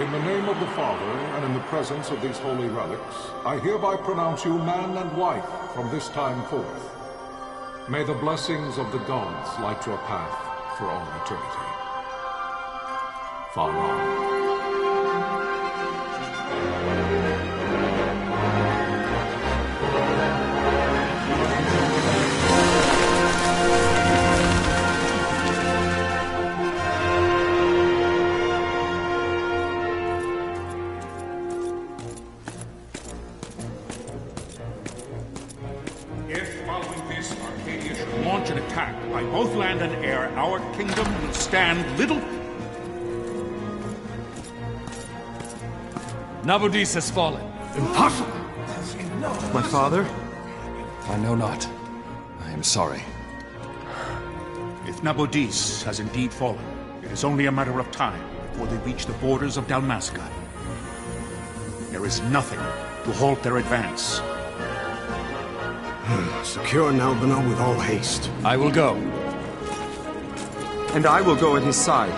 In the name of the Father, and in the presence of these holy relics, I hereby pronounce you man and wife from this time forth. May the blessings of the gods light your path for all eternity. Far on. Launch an attack by both land and air, our kingdom will stand little... Nabudis has fallen. Impossible! My father? I know not. I am sorry. If Nabudis has indeed fallen, it is only a matter of time before they reach the borders of Dalmasca. There is nothing to halt their advance. Secure Nalbina with all haste. I will go. And I will go at his side.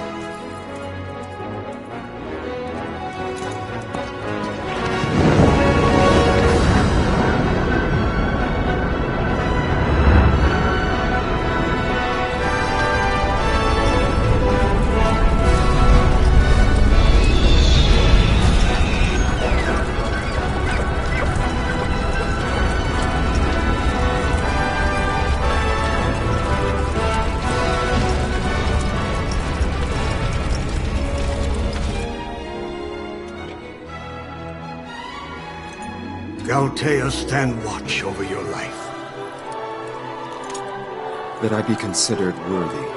Galtea, stand watch over your life. That I be considered worthy.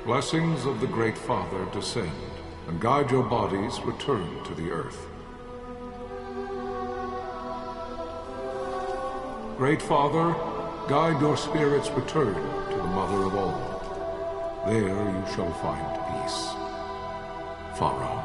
Blessings of the Great Father descend, and guide your bodies return to the earth. Great Father, guide your spirits return to the Mother of all. There you shall find peace. Pharaoh.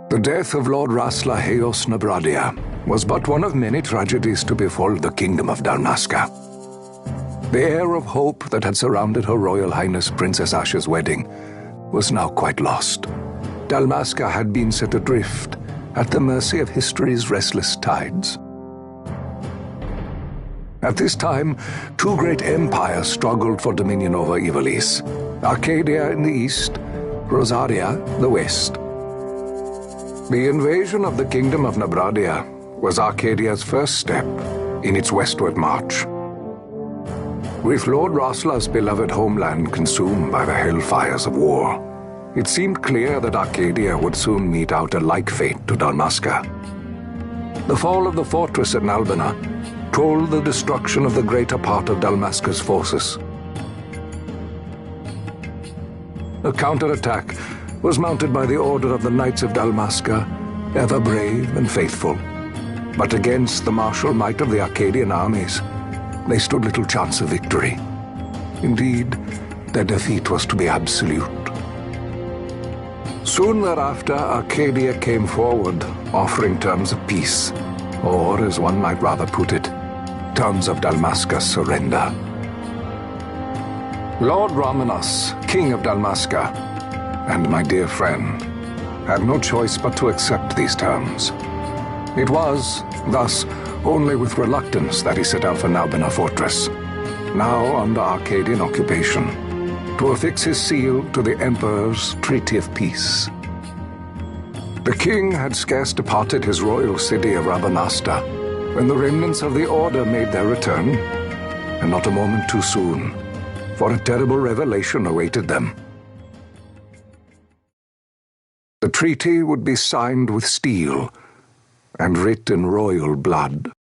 The death of Lord Rasla Heos Nabradia was but one of many tragedies to befall the Kingdom of Dalmasca. The air of hope that had surrounded Her Royal Highness Princess Asha's wedding was now quite lost. Dalmasca had been set adrift at the mercy of history's restless tides. At this time, two great empires struggled for dominion over Ivalice: Arcadia in the east, Rosaria the west. The invasion of the Kingdom of Nabradia was Arcadia's first step in its westward march. With Lord Rasla's beloved homeland consumed by the hellfires of war, it seemed clear that Arcadia would soon mete out a like fate to Dalmasca. The fall of the fortress at Nalbina told the destruction of the greater part of Dalmasca's forces. A counterattack was mounted by the order of the Knights of Dalmasca, ever brave and faithful. But against the martial might of the Arcadian armies, they stood little chance of victory. Indeed, their defeat was to be absolute. Soon thereafter, Arcadia came forward, offering terms of peace, or, as one might rather put it, terms of Dalmasca's surrender. Lord Ramenas, King of Dalmasca, and my dear friend, had no choice but to accept these terms. It was, thus, only with reluctance that he set out for Nalbina Fortress, now under Arcadian occupation, to affix his seal to the Emperor's Treaty of Peace. The king had scarce departed his royal city of Rabanasta when the remnants of the Order made their return, and not a moment too soon, for a terrible revelation awaited them. The treaty would be signed with steel and writ in royal blood.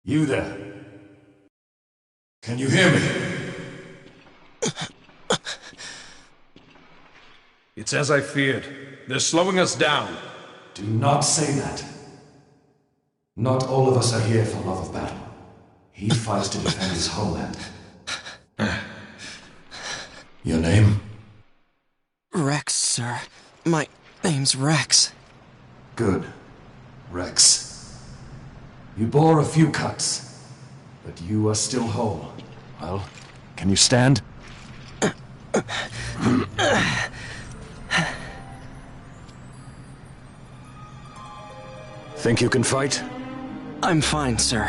You there? Can you hear me? It's as I feared. They're slowing us down. Do not say that. Not all of us are here for love of battle. He fights to defend his homeland. Your name? Rex, sir. My name's Rex. Good. Rex. You bore a few cuts, but you are still whole. Well, can you stand? Think you can fight? I'm fine, sir.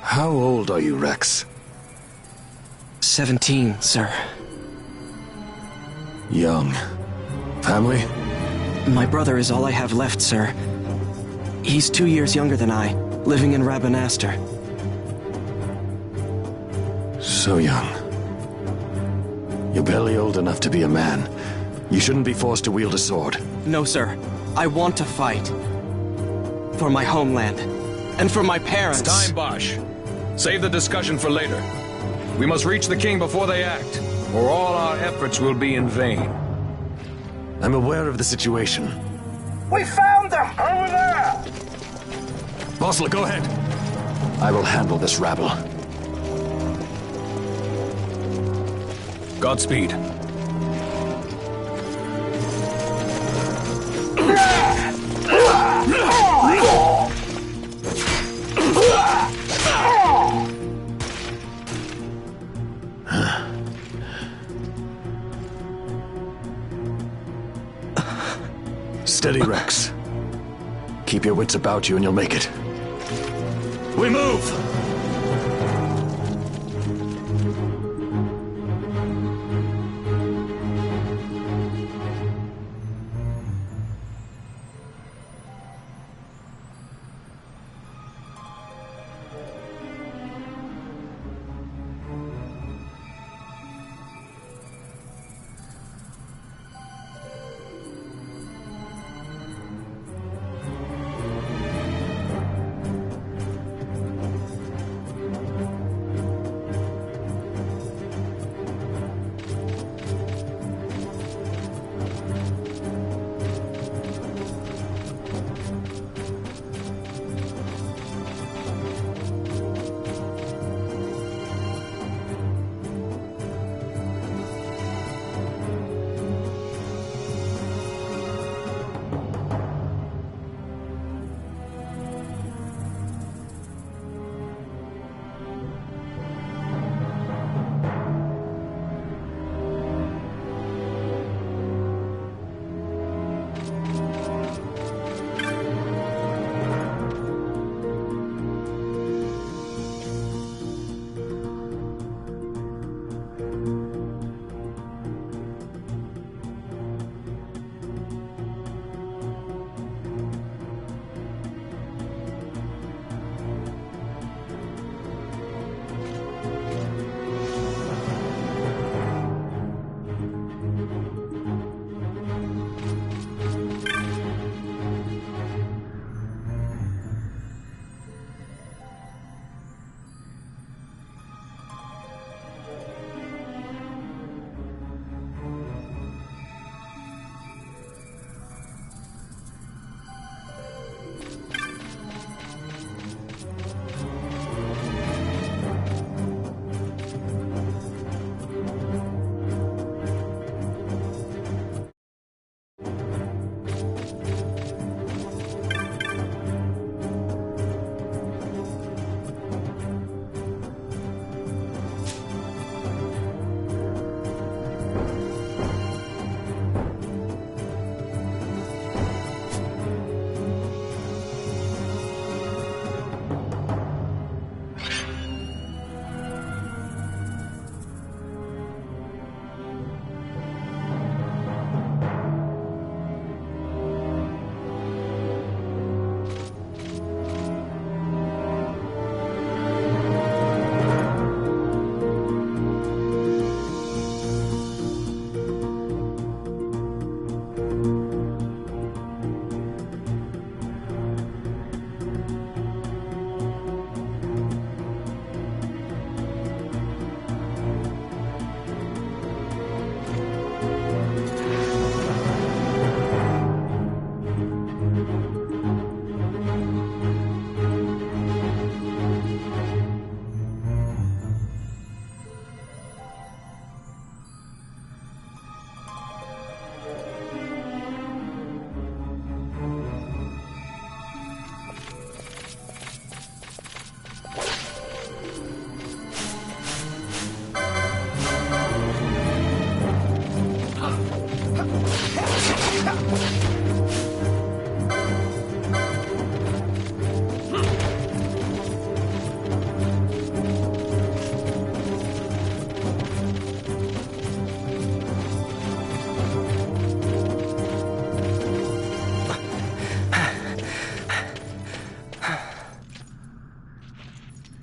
How old are you, Rex? 17, sir. Young. Family? My brother is all I have left, sir. He's 2 years younger than I, living in Rabanaster. So young. You're barely old enough to be a man. You shouldn't be forced to wield a sword. No, sir. I want to fight. For my homeland. And for my parents. It's time, Bosch. Save the discussion for later. We must reach the king before they act, or all our efforts will be in vain. I'm aware of the situation. We found them! Over there! Bosler, go ahead. I will handle this rabble. Godspeed. Steady, Rex. Keep your wits about you and you'll make it. We move!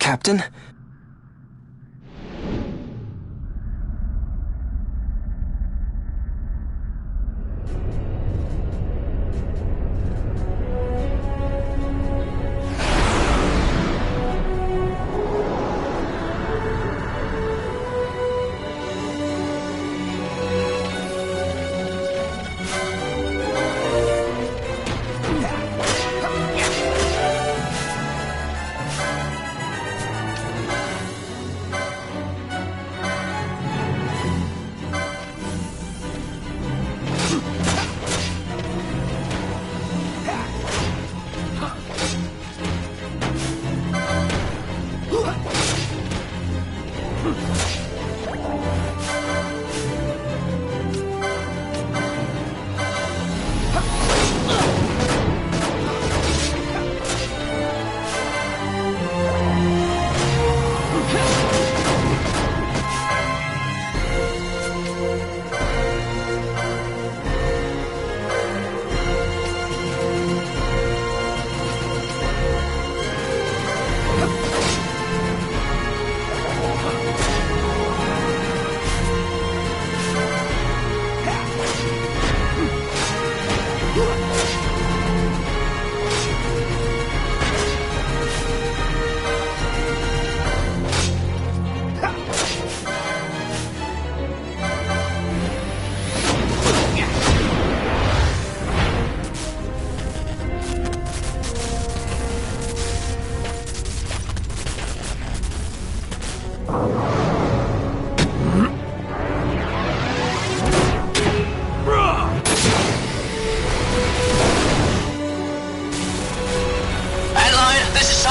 Captain?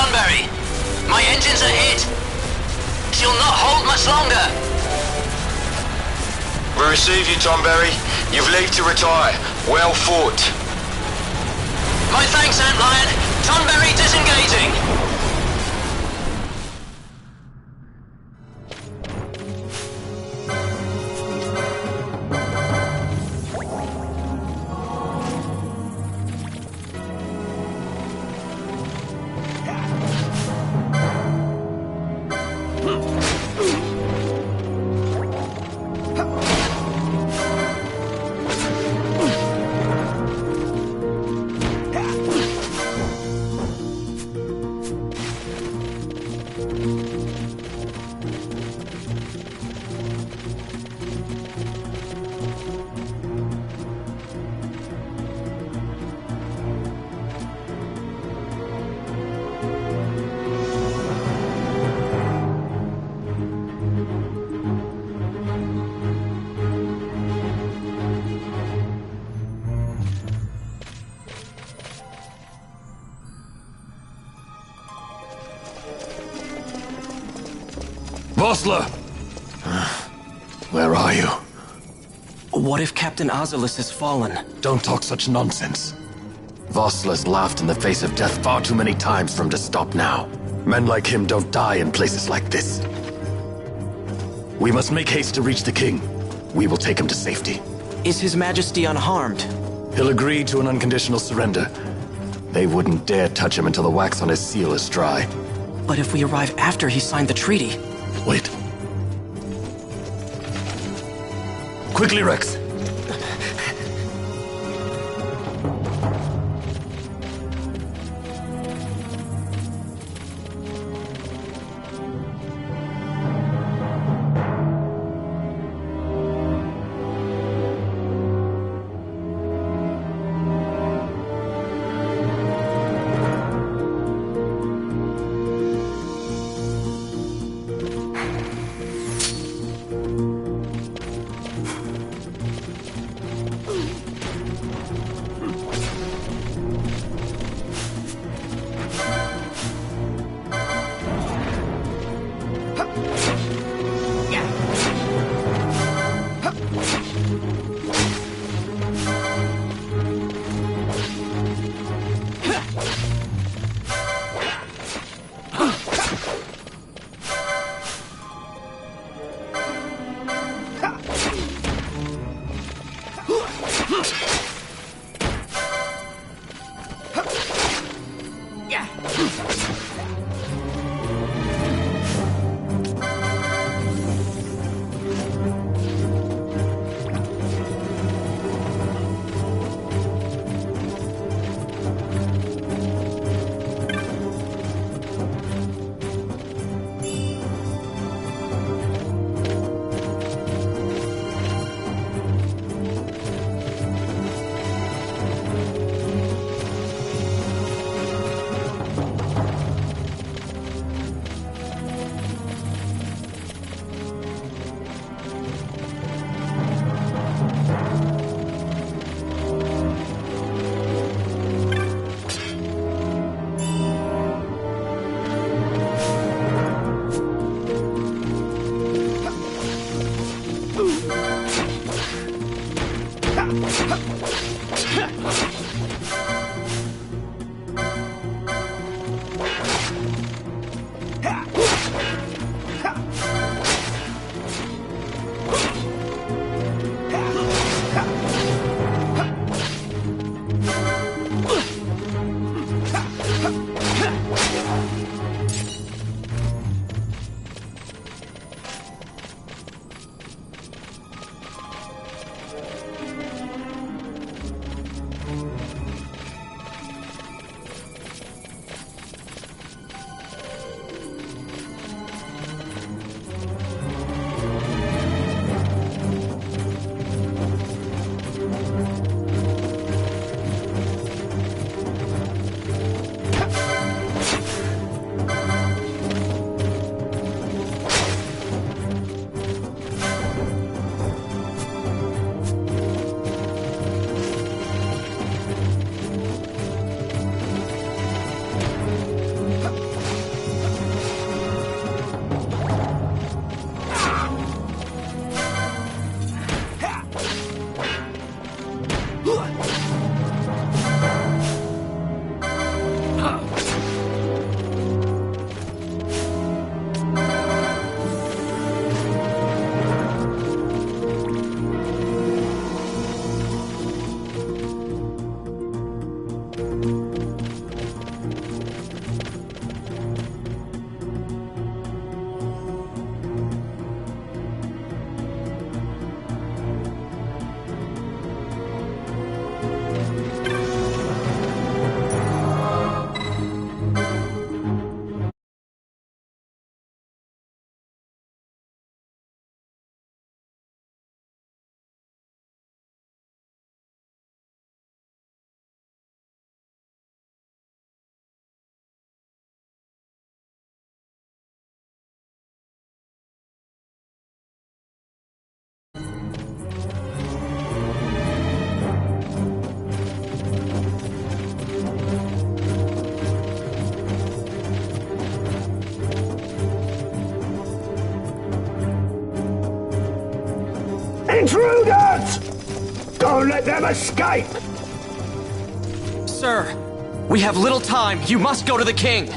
Tonberry. My engines are hit. She'll not hold much longer. We receive you, Tonberry. You've leave to retire. Well fought. My thanks, Antlion. Tonberry disengaging. Vossler! Where are you? What if Captain Azulis has fallen? Don't talk such nonsense. Vossler's laughed in the face of death far too many times for him to stop now. Men like him don't die in places like this. We must make haste to reach the king. We will take him to safety. Is His Majesty unharmed? He'll agree to an unconditional surrender. They wouldn't dare touch him until the wax on his seal is dry. But if we arrive after he signed the treaty... Wait. Quickly, Rex! let them escape! Sir, we have little time. You must go to the king.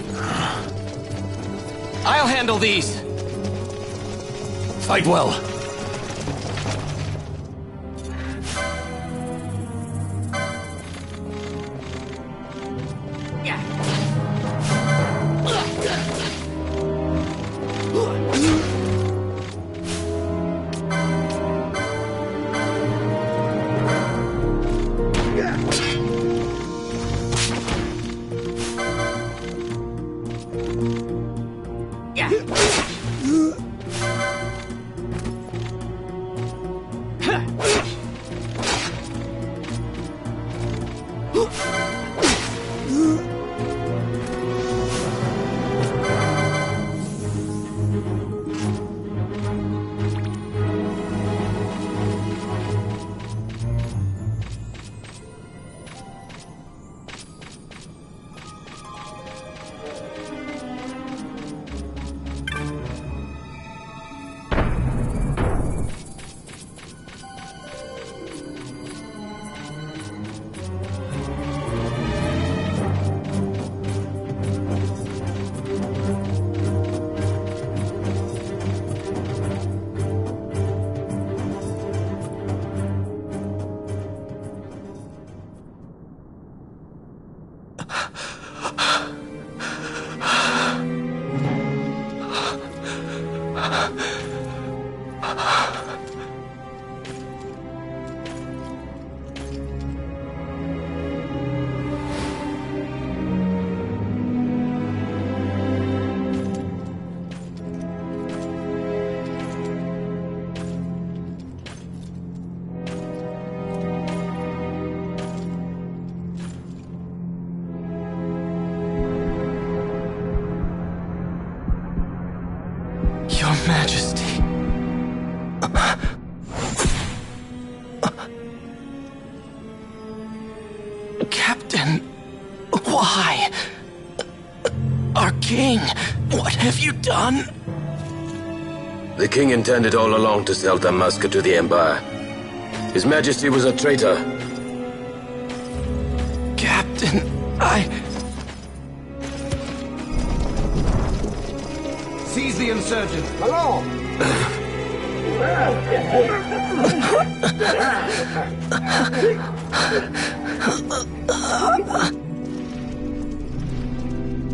I'll handle these. Fight well. Your Majesty. Captain, why? Our king, what have you done? The king intended all along to sell Damascus to the Empire. His Majesty was a traitor. Captain, Seize the insurgent. Hello!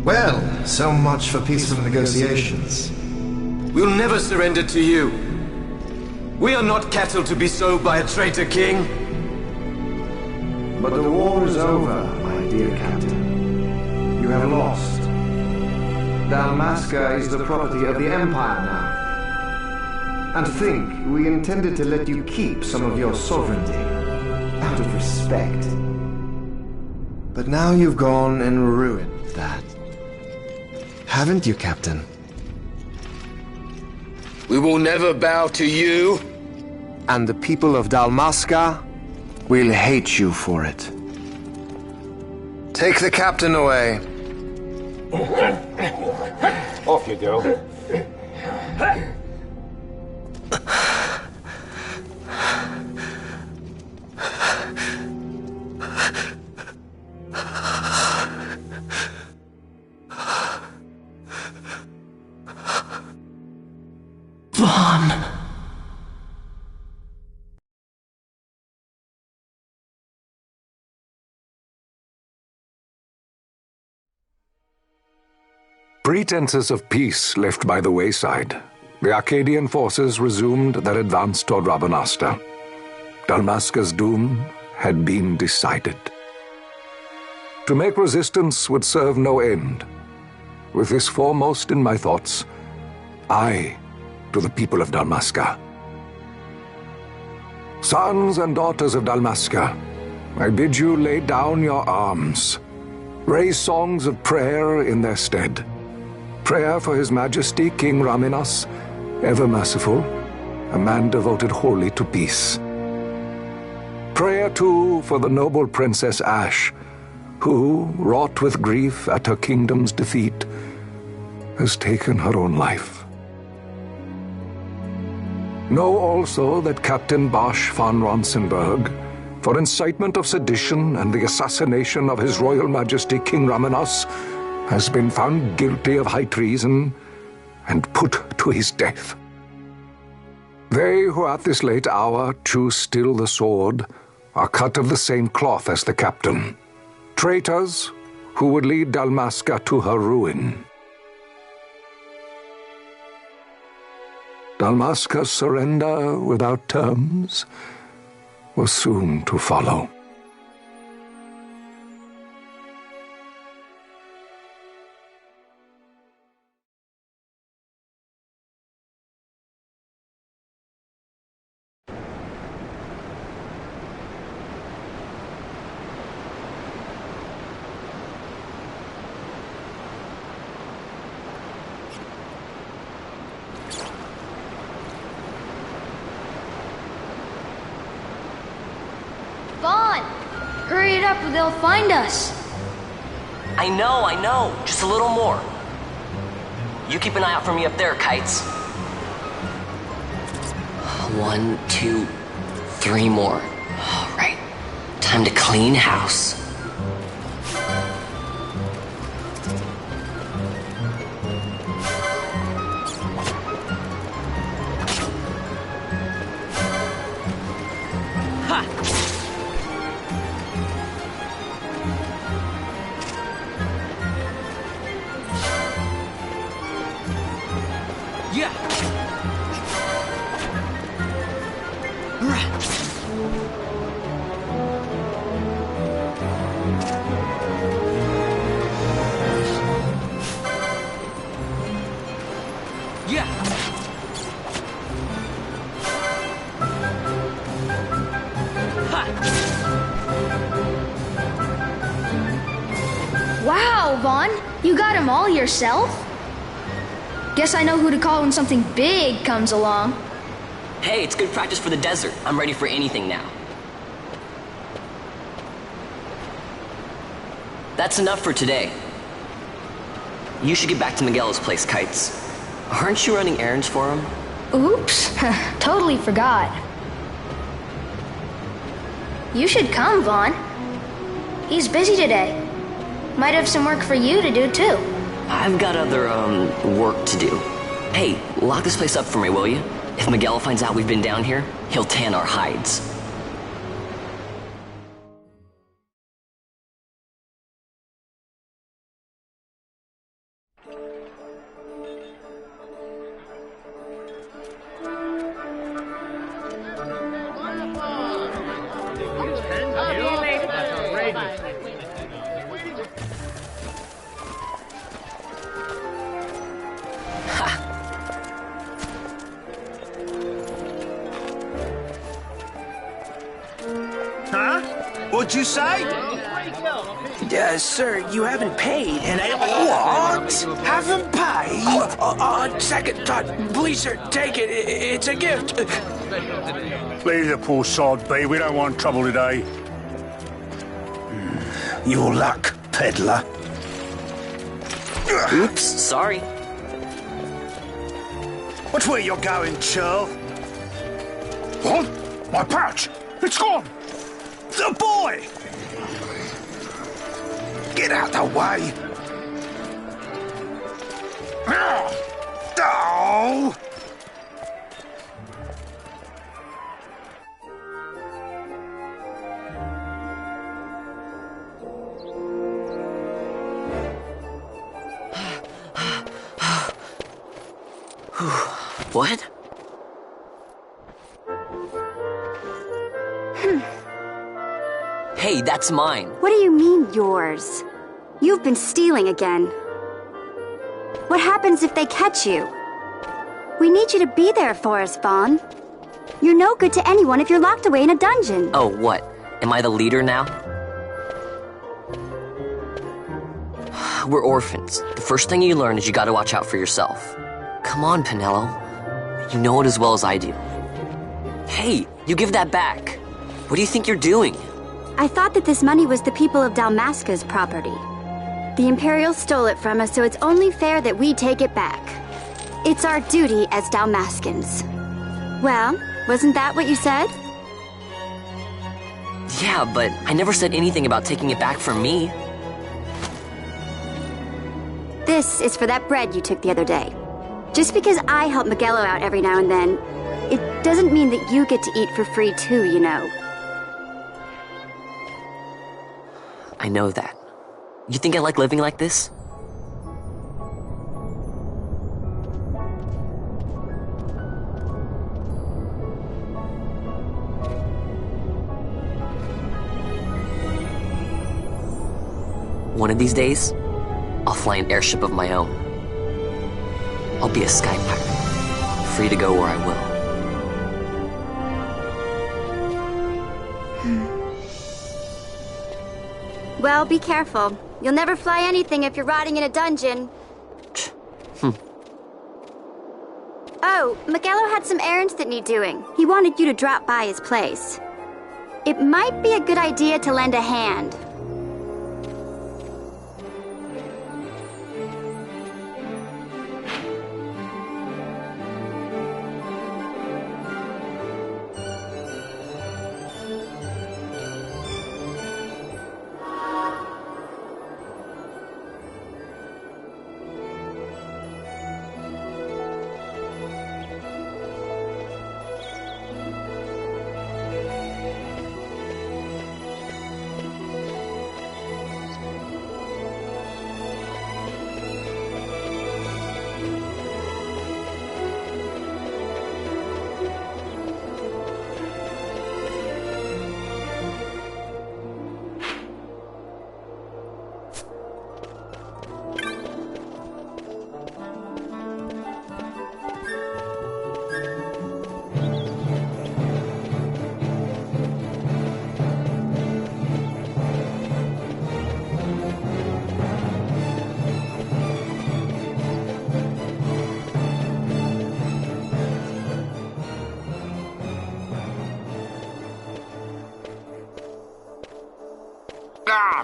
Well, so much for peaceful negotiations. We'll never surrender to you. We are not cattle to be sold by a traitor king. But the war is over, my dear Captain. You have lost. Dalmasca is the property of the Empire now. And to think, we intended to let you keep some of your sovereignty, out of respect. But now you've gone and ruined that. Haven't you, Captain? We will never bow to you. And the people of Dalmasca will hate you for it. Take the Captain away. Off you go. Vaughn. Pretenses of peace left by the wayside, the Arcadian forces resumed their advance toward Rabanasta. Dalmasca's doom had been decided. To make resistance would serve no end. With this foremost in my thoughts, I to the people of Dalmasca. Sons and daughters of Dalmasca, I bid you lay down your arms. Raise songs of prayer in their stead. Prayer for His Majesty King Raminas, ever merciful, a man devoted wholly to peace. Prayer, too, for the noble Princess Ash, who, wrought with grief at her kingdom's defeat, has taken her own life. Know also that Captain Bosch von Ronsenberg, for incitement of sedition and the assassination of His Royal Majesty King Ramenos, has been found guilty of high treason and put to his death. They who at this late hour choose still the sword are cut of the same cloth as the captain, traitors who would lead Dalmasca to her ruin. Dalmasca's surrender without terms was soon to follow. Hurry it up or they'll find us. I know. Just a little more. You keep an eye out for me up there, Kites. 1, 2, 3 more. All right. Time to clean house. Wow, Vaughn, you got them all yourself? Guess I know who to call when something big comes along. Hey, it's good practice for the desert. I'm ready for anything now. That's enough for today. You should get back to Miguel's place, Kites. Aren't you running errands for him? Oops, totally forgot. You should come, Vaughn. He's busy today. Might have some work for you to do, too. I've got other, work to do. Hey, lock this place up for me, will you? If Miguel finds out we've been down here, he'll tan our hides. What'd you say? Sir, you haven't paid, and I... What? Haven't paid? On second thought, please, sir, take it. It's a gift. Leave the poor sod be. We don't want trouble today. Your luck, peddler. Oops, sorry. Watch where you're going, churl. What? My pouch! It's gone! The boy! Get out the way! Oh! What? Hey, that's mine. What do you mean, yours? You've been stealing again. What happens if they catch you? We need you to be there for us, Vaughn. You're no good to anyone if you're locked away in a dungeon. Oh, what? Am I the leader now? We're orphans. The first thing you learn is you gotta watch out for yourself. Come on, Pinello. You know it as well as I do. Hey, you give that back. What do you think you're doing? I thought that this money was the people of Dalmasca's property. The Imperials stole it from us, so it's only fair that we take it back. It's our duty as Dalmascans. Well, wasn't that what you said? Yeah, but I never said anything about taking it back from me. This is for that bread you took the other day. Just because I help Miguelo out every now and then, it doesn't mean that you get to eat for free too, you know. I know that. You think I like living like this? One of these days, I'll fly an airship of my own. I'll be a sky pirate, free to go where I will. Well, be careful. You'll never fly anything if you're rotting in a dungeon. Oh, Miguelo had some errands that need doing. He wanted you to drop by his place. It might be a good idea to lend a hand.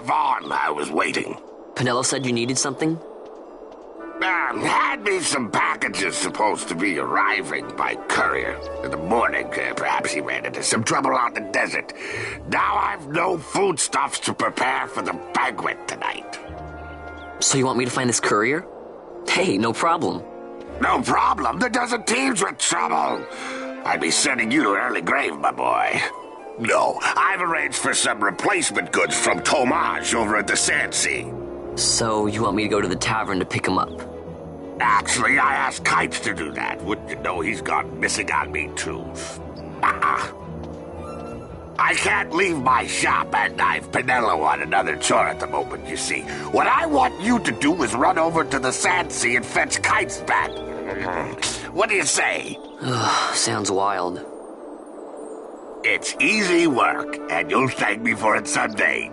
Vaughn, I was waiting. Pinello said you needed something? Had me some packages supposed to be arriving by courier. In the morning, perhaps he ran into some trouble out in the desert. Now I've no foodstuffs to prepare for the banquet tonight. So you want me to find this courier? Hey, no problem. No problem? The desert teems with trouble. I'd be sending you to an early grave, my boy. No, I've arranged for some replacement goods from Tomage over at the Sand Sea. So you want me to go to the tavern to pick him up? Actually, I asked Kites to do that. Wouldn't you know he's gone missing on me, too? I can't leave my shop, and I've Pinello on another chore at the moment, you see. What I want you to do is run over to the Sand Sea and fetch Kites back. What do you say? Sounds wild. It's easy work, and you'll thank me for it someday.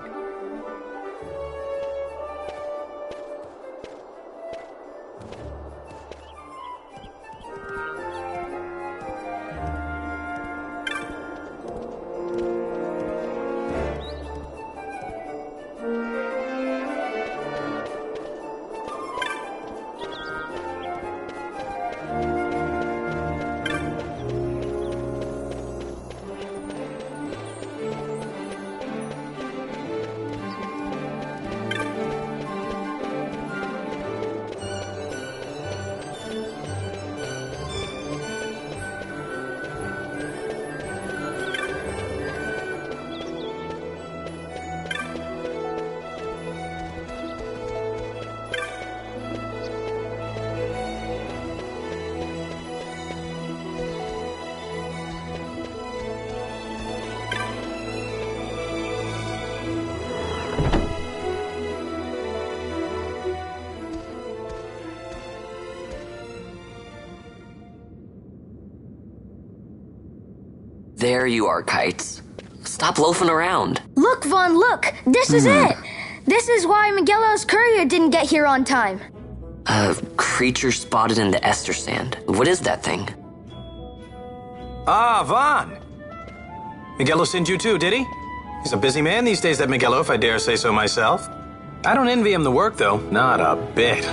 There you are, Kites. Stop loafing around. Look, Vaughn, look! This is it! This is why Miguelo's courier didn't get here on time. A creature spotted in the Ester Sand. What is that thing? Ah, Vaughn! Miguelo sent you too, did he? He's a busy man these days, that Miguelo, if I dare say so myself. I don't envy him the work, though. Not a bit.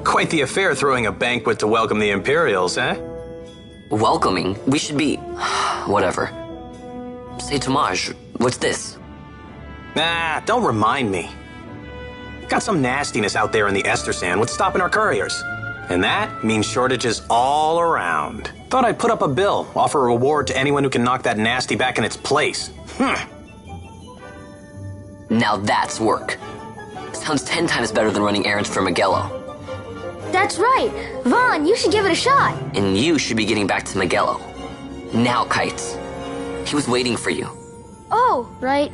Quite the affair throwing a banquet to welcome the Imperials, eh? Welcoming? We should be... whatever. Say, Tomage, What's this? Nah, don't remind me. Got some nastiness out there in the Ester Sand. What's stopping our couriers? And that means shortages all around. Thought I'd put up a bill, offer a reward to anyone who can knock that nasty back in its place. Now that's work. Sounds 10 times better than running errands for Magello. That's right. Vaughn, you should give it a shot. And you should be getting back to Magello. Now, Kites. He was waiting for you. Oh, right.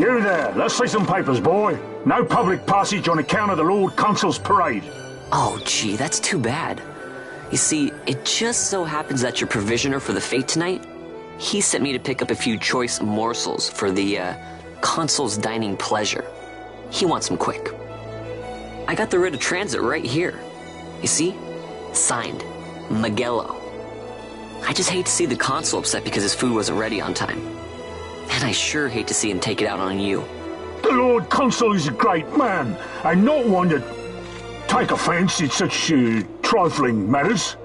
You there, let's see some papers, boy. No public passage on account of the Lord Consul's parade. Oh, gee, that's too bad. You see, it just so happens that your provisioner for the fete tonight, he sent me to pick up a few choice morsels for the, Consul's dining pleasure. He wants them quick. I got the writ of transit right here. You see? Signed, Miguelo. I just hate to see the Consul upset because his food wasn't ready on time. And I sure hate to see him take it out on you. The Lord Consul is a great man, and not one to take offence in such trifling matters.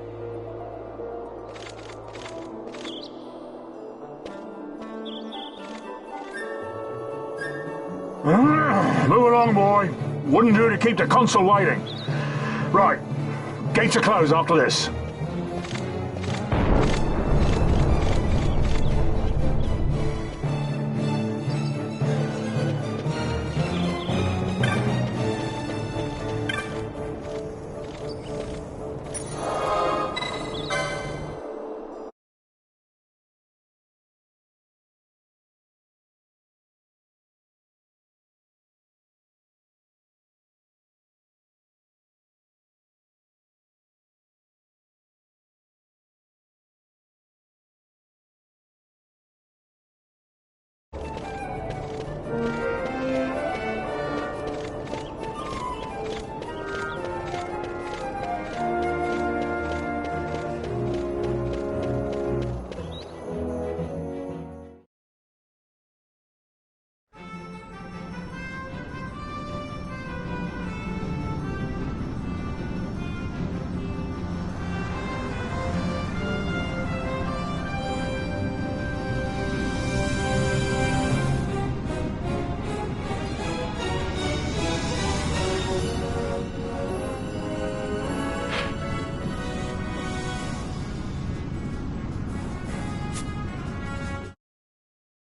Move along, boy. Wouldn't do to keep the Consul waiting. Right, gates are closed after this.